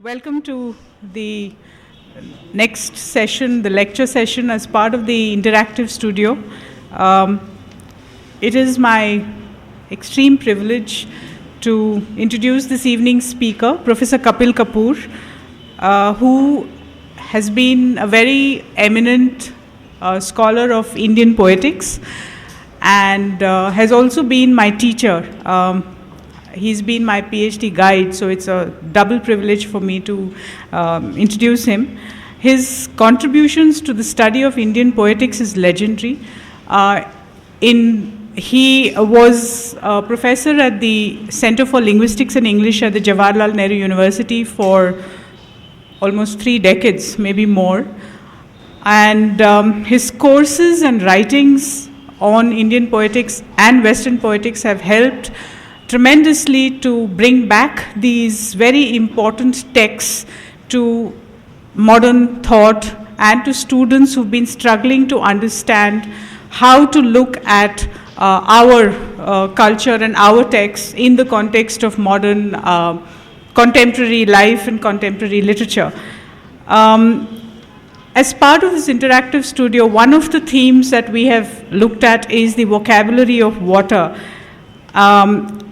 Welcome to the next session, the lecture session as part of the interactive studio. It is my extreme privilege to introduce this evening's speaker, Professor Kapil Kapoor, who has been a very eminent scholar of Indian poetics and has also been my teacher. He's been my PhD guide, so it's a double privilege for me to introduce him. His contributions to the study of Indian poetics is legendary. He was a professor at the Center for Linguistics and English at the Jawaharlal Nehru University for almost 3 decades, maybe more. And his courses and writings on Indian poetics and Western poetics have helped tremendously to bring back these very important texts to modern thought and to students who've been struggling to understand how to look at our culture and our texts in the context of modern contemporary life and contemporary literature. As part of this interactive studio, one of the themes that we have looked at is the vocabulary of water,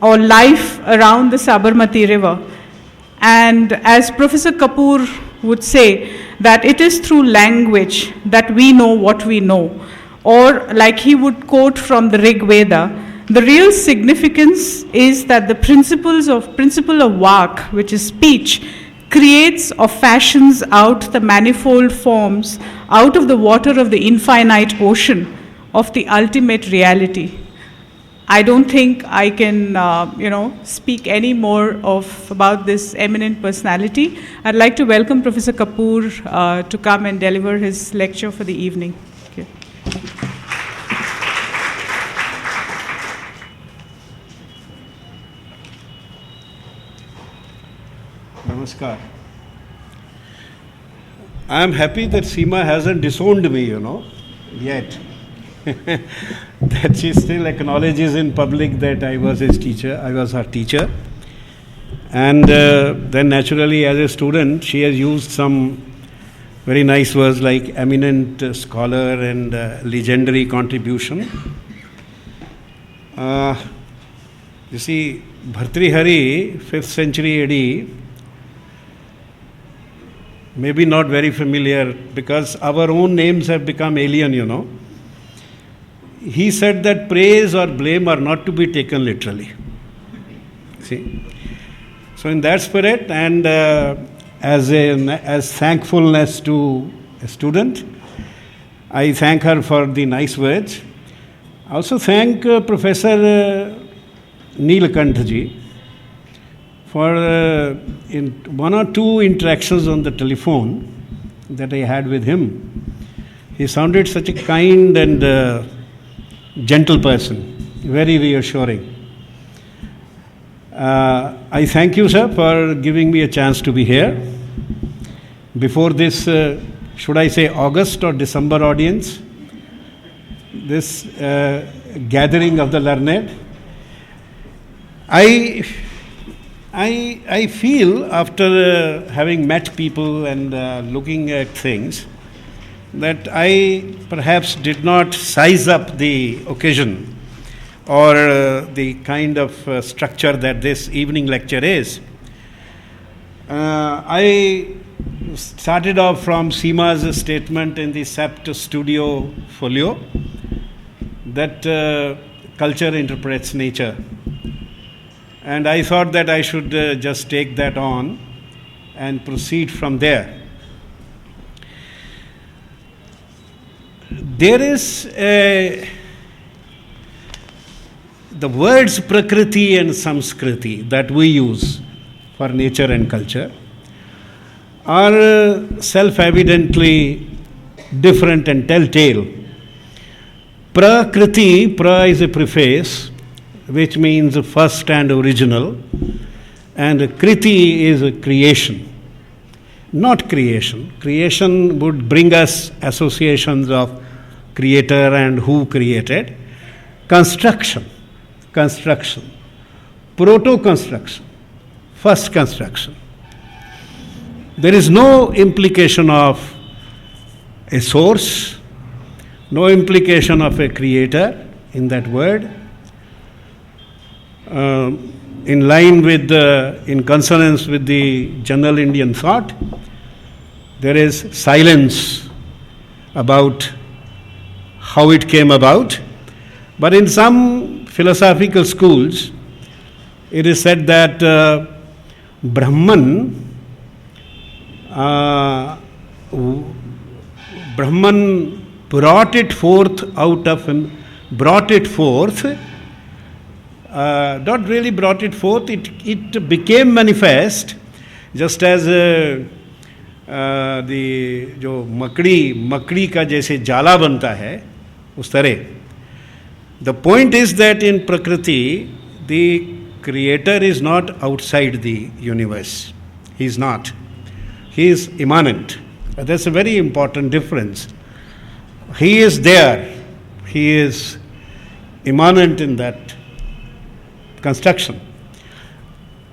or life around the Sabarmati river. And as Professor Kapoor would say, that it is through language that we know what we know. Or like he would quote from the Rig Veda, the real significance is that the principle of Vak, which is speech, creates or fashions out the manifold forms out of the water of the infinite ocean of the ultimate reality. I don't think I can, speak any more about this eminent personality. I'd like to welcome Professor Kapoor to come and deliver his lecture for the evening. Thank you. Namaskar. I am happy that Seema hasn't disowned me, yet. That she still acknowledges in public that I was his teacher, I was her teacher. And then naturally as a student, she has used some very nice words like eminent scholar and legendary contribution. You see, Bhartrihari, 5th century AD, maybe not very familiar because our own names have become alien, He said that praise or blame are not to be taken literally. See? So in that spirit and as thankfulness to a student, I thank her for the nice words. I also thank Professor Neelakantha for in 1 or 2 interactions on the telephone that I had with him. He sounded such a kind and gentle person, very reassuring. I thank you, sir, for giving me a chance to be here. Before this, should I say August or December audience, this gathering of the learned, I feel after having met people and looking at things, that I perhaps did not size up the occasion or the kind of structure that this evening lecture is. I started off from Seema's statement in the CEPT studio folio that culture interprets nature. And I thought that I should just take that on and proceed from there. There is the words Prakriti and Samskriti that we use for nature and culture are self-evidently different and telltale. Prakriti, pra is a preface, which means first and original, and Kriti is a creation. Not creation. Creation would bring us associations of creator and who created. Construction. Proto-construction. First construction. There is no implication of a source, no implication of a creator in that word. In line with in consonance with the general Indian thought, there is silence about how it came about. But in some philosophical schools, it is said that Brahman brought it forth not really brought it forth, it became manifest, just as जो मकड़ी का जैसे जाला बनता है उस तरह. The point is that in Prakriti, the creator is not outside the universe. He is not. He is immanent. That's a very important difference. He is there. He is immanent in that construction.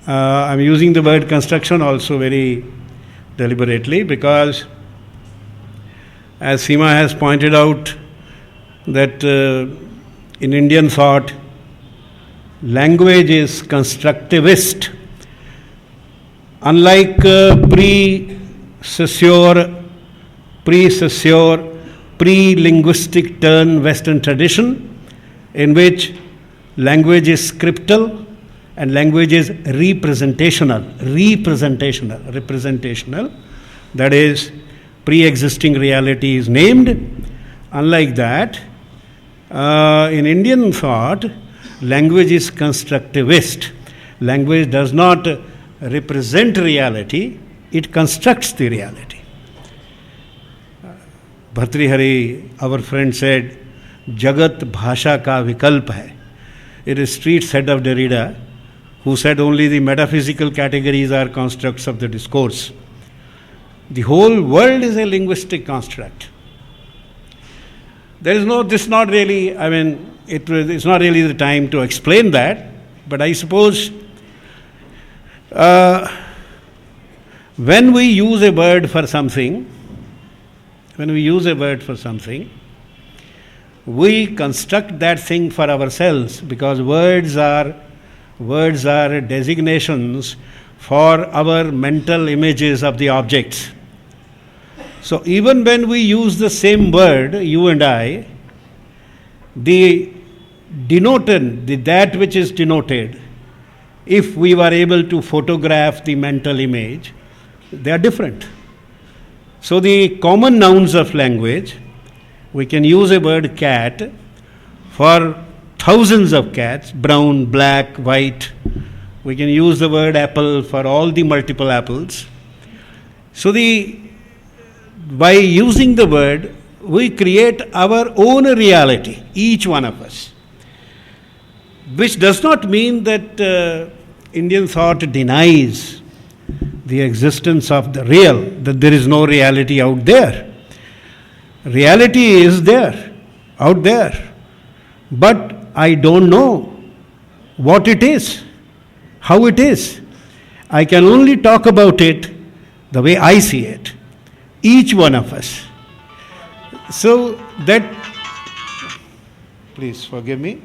I'm using the word construction also very deliberately because, as Seema has pointed out, that in Indian thought, language is constructivist. Unlike pre-linguistic turn Western tradition, in which language is scriptal and language is representational. That is, pre-existing reality is named. Unlike that, in Indian thought, language is constructivist. Language does not represent reality, it constructs the reality. Bhartrihari, our friend, said, Jagat bhasha ka vikalp hai. It is street said of Derrida, who said only the metaphysical categories are constructs of the discourse. The whole world is a linguistic construct. It's not really the time to explain that, but I suppose when we use a word for something, we construct that thing for ourselves, because words are designations for our mental images of the objects. So even when we use the same word, you and I, the denotant, that which is denoted, if we were able to photograph the mental image, they are different. So the common nouns of language, we can use a word cat for thousands of cats, brown, black, white. We can use the word apple for all the multiple apples. So by using the word, we create our own reality, each one of us. Which does not mean that Indian thought denies the existence of the real, that there is no reality out there. Reality is there, out there. But I don't know what it is, how it is. I can only talk about it the way I see it, each one of us. So that, please forgive me.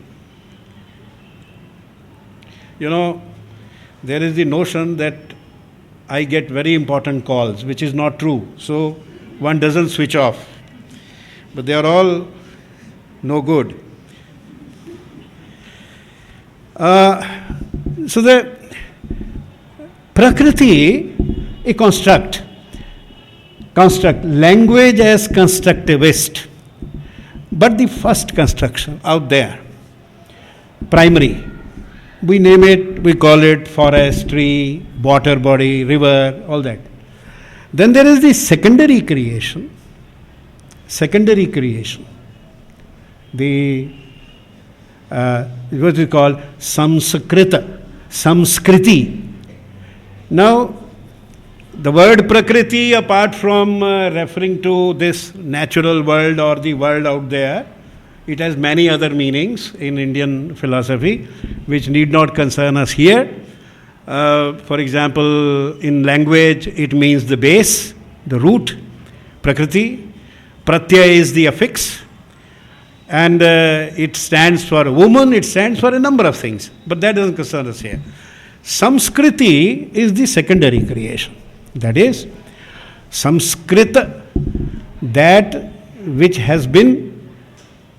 There is the notion that I get very important calls, which is not true. So one doesn't switch off. But they are all no good. So the Prakriti, a construct, language as constructivist. But the first construction out there, primary, we name it, we call it forest, tree, water body, river, all that. Then there is the secondary creation. The what we call Samskriti. Now, the word Prakriti, apart from referring to this natural world or the world out there, it has many other meanings in Indian philosophy, which need not concern us here. For example, in language, it means the base, the root, prakriti. Pratyaya is the affix. And it stands for a woman, it stands for a number of things. But that doesn't concern us here. Samskriti is the secondary creation. That is, Samskrita, that which has been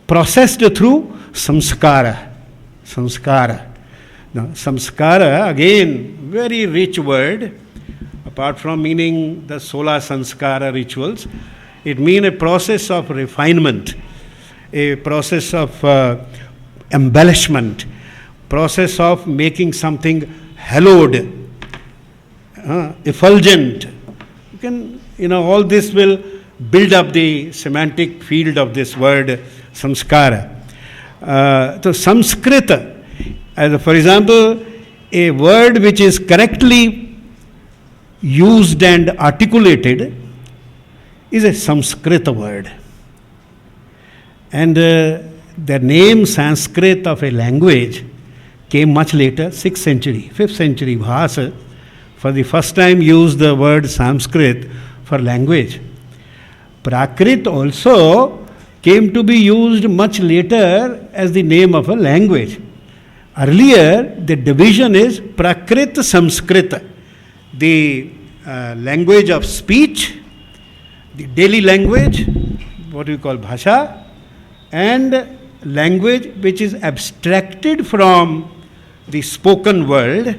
processed through samskara. Samskara. Now, samskara, again, very rich word. Apart from meaning the sola sanskara rituals, it means a process of refinement, a process of embellishment, process of making something hallowed, effulgent. All this will build up the semantic field of this word samskara. So Samskrita, as for example, a word which is correctly used and articulated is a Samskrita word. And the name Sanskrit of a language came much later, 6th century, 5th century. Bhasa, for the first time, used the word Sanskrit for language. Prakrit also came to be used much later as the name of a language. Earlier, the division is Prakrit Samskrita, the language of speech, the daily language, what we call bhasha, and language which is abstracted from the spoken world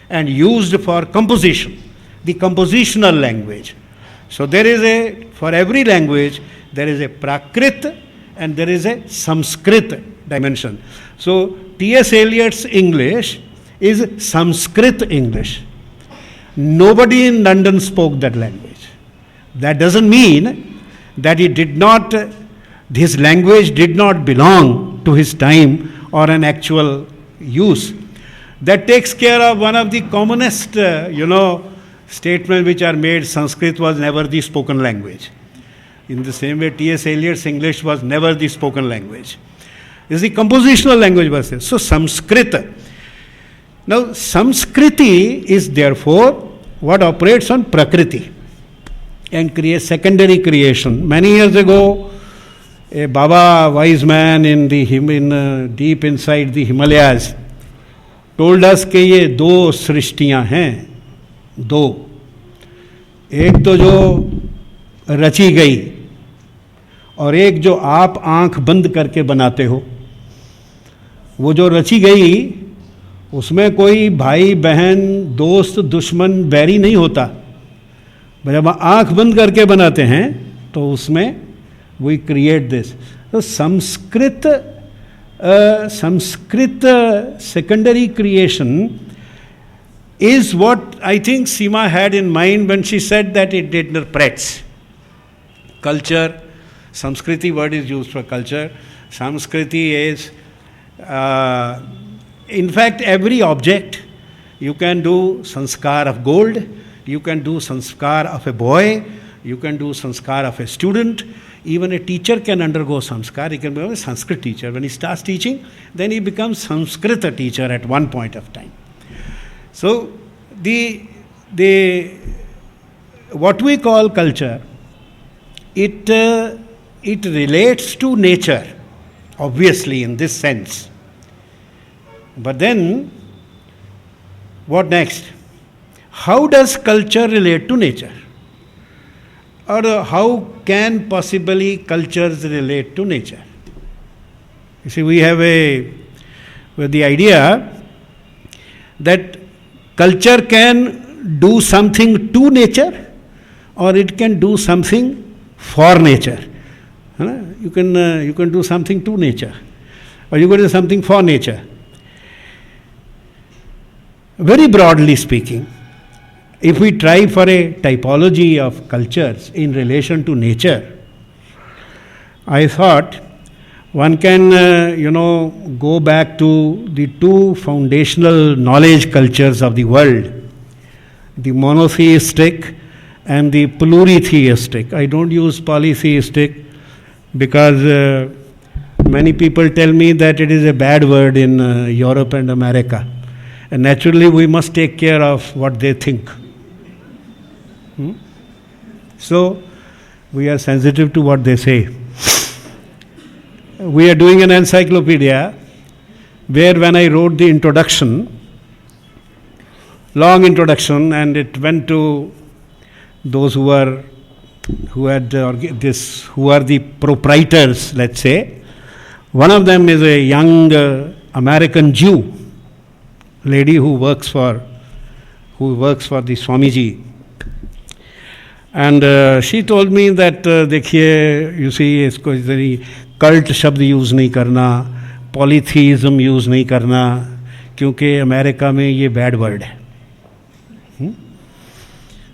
and used for composition, the compositional language. So there is for every language, there is a Prakrit and there is a Samskrit dimension. So T.S. Eliot's English is Sanskrit English. Nobody in London spoke that language. That doesn't mean that his language did not belong to his time or an actual use. That takes care of one of the commonest, statements which are made. Sanskrit was never the spoken language. In the same way, T.S. Eliot's English was never the spoken language. It's the compositional language versus. So, Samskrita. Now, Samskriti is therefore what operates on Prakriti and creates secondary creation. Many years ago, a Baba, wise man in deep inside the Himalayas, told us कि ये दो सृष्टियाँ हैं, दो. एक तो जो रची गई और एक जो आप आंख बंद करके बनाते हो. वो जो रची गई उसमें कोई भाई बहन दोस्त दुश्मन बैरी नहीं होता. जब आंख बंद करके बनाते हैं तो उसमें वी क्रिएट दिस. तो Sanskrit secondary creation is what I think Seema had in mind when she said that it interprets. Culture, Samskriti word is used for culture. Samskriti is, in fact, every object. You can do sanskar of gold, you can do sanskar of a boy, you can do sanskar of a student. Even a teacher can undergo samskar. He can become a Sanskrit teacher. When he starts teaching, then he becomes Sanskrit teacher at one point of time. So, what we call culture, it relates to nature, obviously in this sense. But then, what next? How does culture relate to nature? Or how can possibly cultures relate to nature? You see, we have the idea that culture can do something to nature or it can do something for nature. You can do something to nature or you can do something for nature. Very broadly speaking, if we try for a typology of cultures in relation to nature, I thought one can, go back to the two foundational knowledge cultures of the world, the monotheistic and the pluritheistic. I don't use polytheistic because many people tell me that it is a bad word in Europe and America. And naturally, we must take care of what they think. So, we are sensitive to what they say. We are doing an encyclopedia where when I wrote the introduction, long introduction, and it went to those who are the proprietors, let's say. One of them is a young American Jew lady who works for the Swamiji, and she told me that देखिए, you see, इसको इधर cult शब्द use नहीं करना, polytheism use नहीं करना, क्योंकि America में ये bad word है.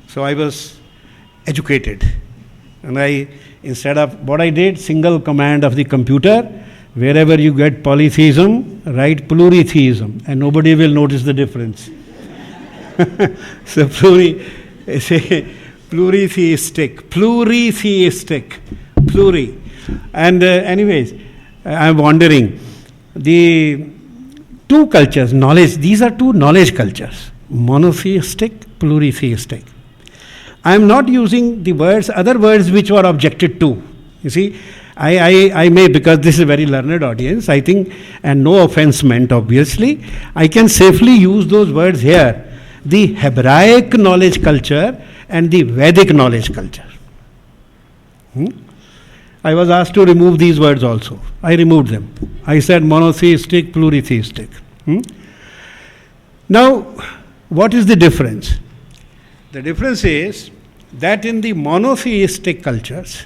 So I was educated, and instead of what I did, single command of the computer, wherever you get polytheism, write pluritheism, and nobody will notice the difference. So pluritheistic, pluri. And anyways, I'm wondering, the two cultures, knowledge, these are two knowledge cultures, monotheistic, pluritheistic. I am not using the other words which were objected to. You see, I may, because this is a very learned audience, I think, and no offense meant, obviously, I can safely use those words here. The Hebraic knowledge culture and the Vedic knowledge culture. I was asked to remove these words also. I removed them. I said monotheistic, pluritheistic. Now, what is the difference? The difference is that in the monotheistic cultures,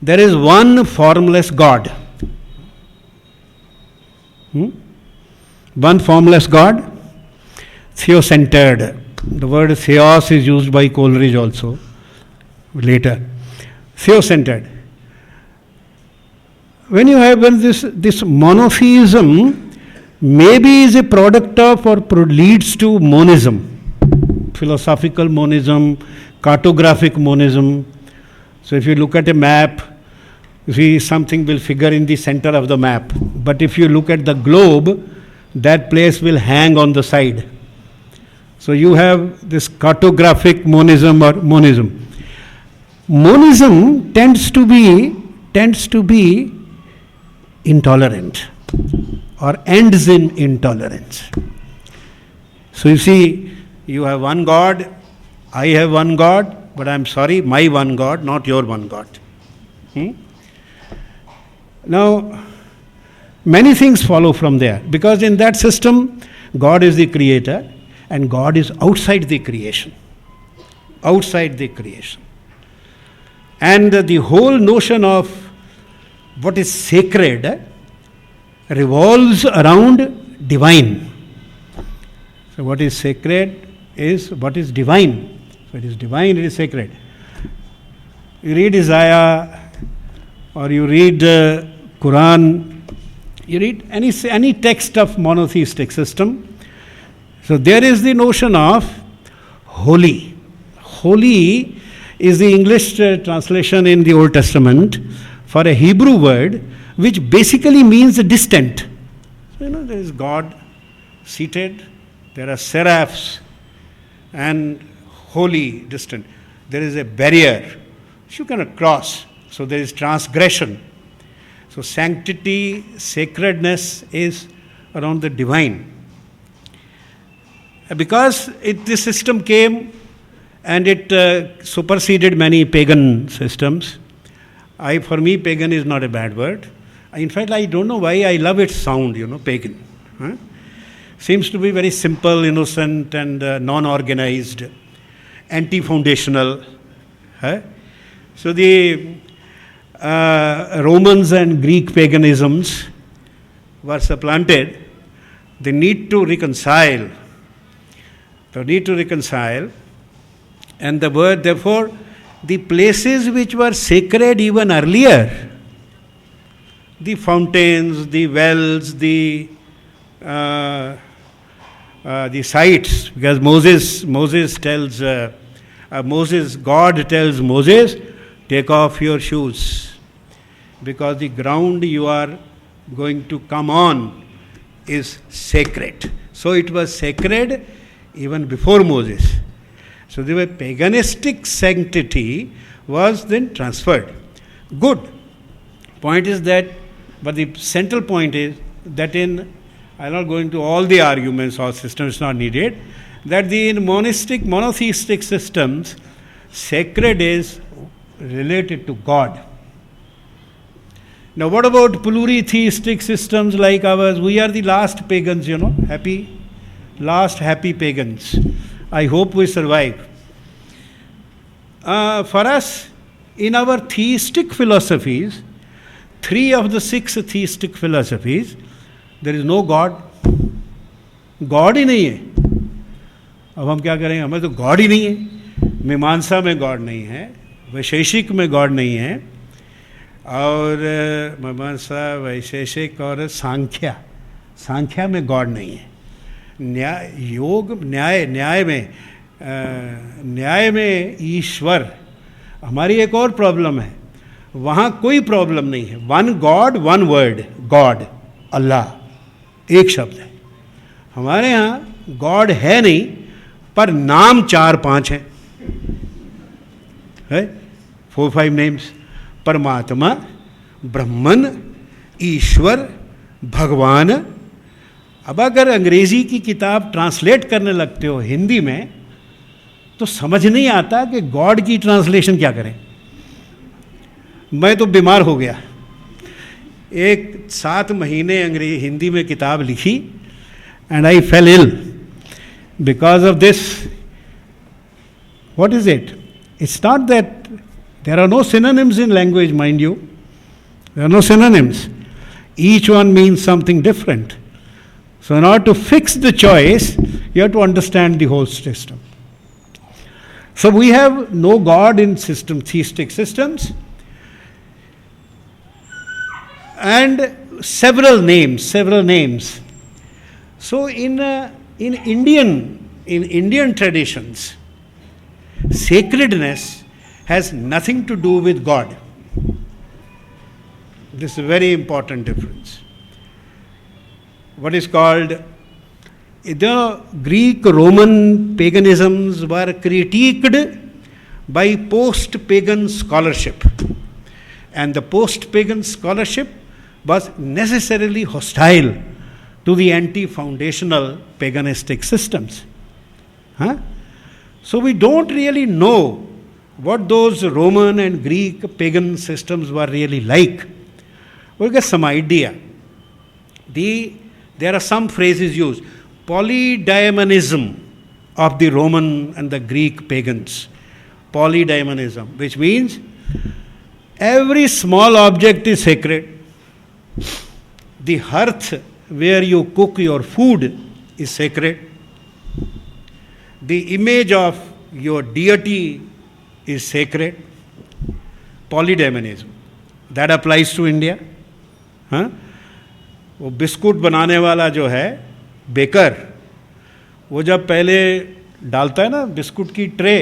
there is one formless God. One formless God, theocentered. The word theos is used by Coleridge also later. Theocentered. When you have this monotheism, maybe is a product of or leads to monism. Philosophical monism, cartographic monism. So if you look at a map, you see something will figure in the center of the map. But if you look at the globe, that place will hang on the side. So you have this cartographic monism or monism. Monism tends to be intolerant or ends in intolerance. So you see, you have one God, I have one God, but I'm sorry, my one God, not your one God. Now, many things follow from there, because in that system, God is the creator and God is outside the creation. Outside the creation. And the whole notion of what is sacred revolves around divine. So what is sacred is what is divine. So it is divine, it is sacred. You read Isaiah or you read Quran, you read any text of monotheistic system. So there is the notion of holy. Holy is the English translation in the Old Testament for a Hebrew word which basically means distant. So, there is God seated, there are seraphs, and holy, distant. There is a barrier which you cannot cross. So there is transgression. So sanctity, sacredness is around the divine. Because this system came and it superseded many pagan systems. For me, pagan is not a bad word. In fact, I don't know why I love its sound, pagan. Seems to be very simple, innocent, and non-organized, anti-foundational. So the Romans and Greek paganisms were supplanted. They need to reconcile. And the word, therefore, the places which were sacred even earlier, the fountains, the wells, the sites, because God tells Moses, take off your shoes, because the ground you are going to come on is sacred. So it was sacred even before Moses. So the paganistic sanctity was then transferred. Good. Point is that, but the central point is that I'm not going to all the arguments or systems, not needed, that in monotheistic systems, sacred is related to God. Now, what about pluritheistic systems like ours? We are the last pagans, last happy pagans. I hope we survive. For us, in our theistic philosophies, 3 of the 6 theistic philosophies, there is no God. God ही नहीं है. अब हम क्या करेंगे? हमें तो God ही नहीं है. मीमांसा में गॉड नहीं है, वैशेषिक में गॉड नहीं है, और मीमांसा, वैशेषिक और सांख्या में गॉड नहीं है. न्याय में ईश्वर. हमारी एक और प्रॉब्लम है, वहाँ कोई प्रॉब्लम नहीं है. One God, one word, God, Allah, एक शब्द है. हमारे यहाँ गॉड है नहीं, पर नाम 4-5 हैं, है 4-5 नेम्स. परमात्मा, ब्रह्मन, ईश्वर, भगवान. अब अगर अंग्रेजी की किताब ट्रांसलेट करने लगते हो हिंदी में, तो समझ नहीं आता कि गॉड की ट्रांसलेशन क्या करें. मैं तो बीमार हो गया. एक 7 महीने हिंदी में किताब लिखी, and I feel ill because of this. What is it? It's not that there are no synonyms in language, mind you. There are no synonyms. Each one means something different. So in order to fix the choice, you have to understand the whole system. So we have no God in theistic systems, and several names. So in Indian traditions, sacredness has nothing to do with God. This is a very important difference. What is called, the Greek Roman paganisms were critiqued by post-pagan scholarship, and the post-pagan scholarship was necessarily hostile to the anti-foundational paganistic systems. So we don't really know what those Roman and Greek pagan systems were really like. We'll get some idea. There are some phrases used. Polydaimonism of the Roman and the Greek pagans. Polydaimonism, which means every small object is sacred. The hearth where you cook your food is sacred. The image of your deity is sacred. Polydaimonism. That applies to India. वो biscuit बनाने वाला जो है baker, वो जब पहले डालता है ना बिस्कुट की ट्रे,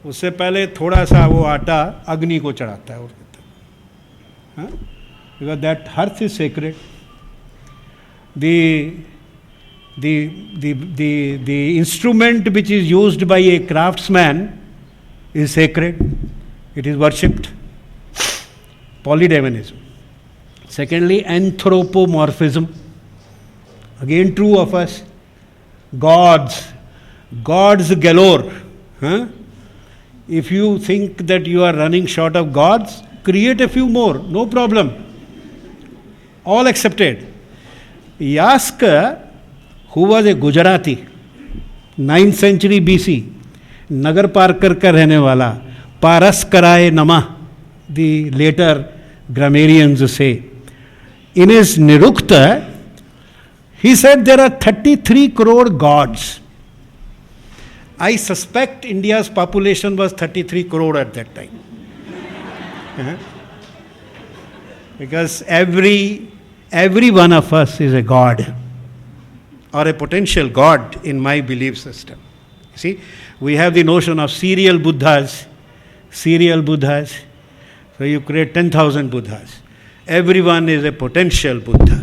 उससे पहले थोड़ा सा वो आटा अग्नि को चढ़ाता है और कहता है, because that hearth is sacred. The instrument which is used by a craftsman is sacred. It is worshipped. Polydaimonism. Secondly, anthropomorphism. Again true of us. Gods galore. If you think that you are running short of gods, create a few more, no problem. All accepted. Yaska, who was a Gujarati, 9th century BC, Nagar Parkar ka rehne wala, Paras Karaye Nama, the later grammarians say. In his Nirukta, he said there are 33 crore gods. I suspect India's population was 33 crore at that time. Because every one of us is a god or a potential god in my belief system. See, we have the notion of serial Buddhas. So you create 10,000 Buddhas. Everyone is a potential Buddha.